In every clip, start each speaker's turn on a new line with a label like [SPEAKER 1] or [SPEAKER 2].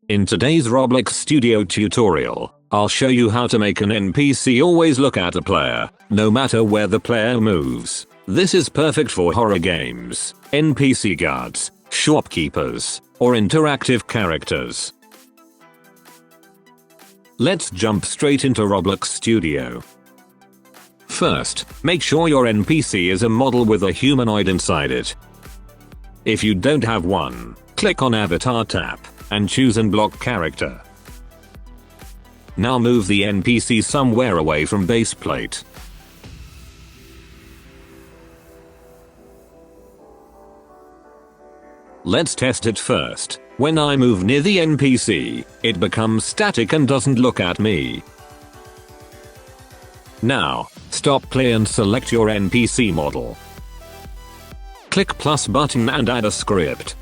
[SPEAKER 1] In today's Roblox Studio tutorial, I'll show you how to make an NPC always look at a player, no matter where the player moves. This is perfect for horror games, NPC guards, shopkeepers, or interactive characters. Let's jump straight into Roblox Studio. First, make sure your NPC is a model with a humanoid inside it. If you don't have one, click on Avatar tab and choose Unblock Character. Now move the NPC somewhere away from base plate. Let's test it first. When I move near the NPC, it becomes static and doesn't look at me. Now, stop play and select your NPC model. Click plus button and add a script.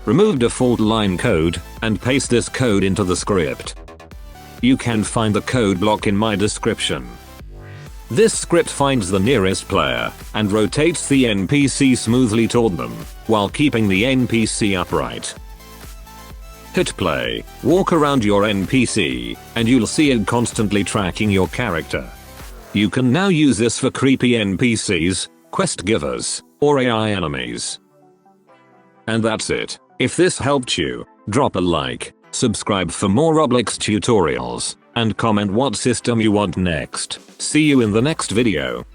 [SPEAKER 1] Remove default line code and paste this code into the script. You can find the code block in my description. This script finds the nearest player and rotates the NPC smoothly toward them while keeping the NPC upright. Hit play, walk around your NPC, and you'll see it constantly tracking your character. You can now use this for creepy NPCs, quest givers, or AI enemies. And that's it. If this helped you, drop a like, subscribe for more Roblox tutorials, and comment what system you want next. See you in the next video.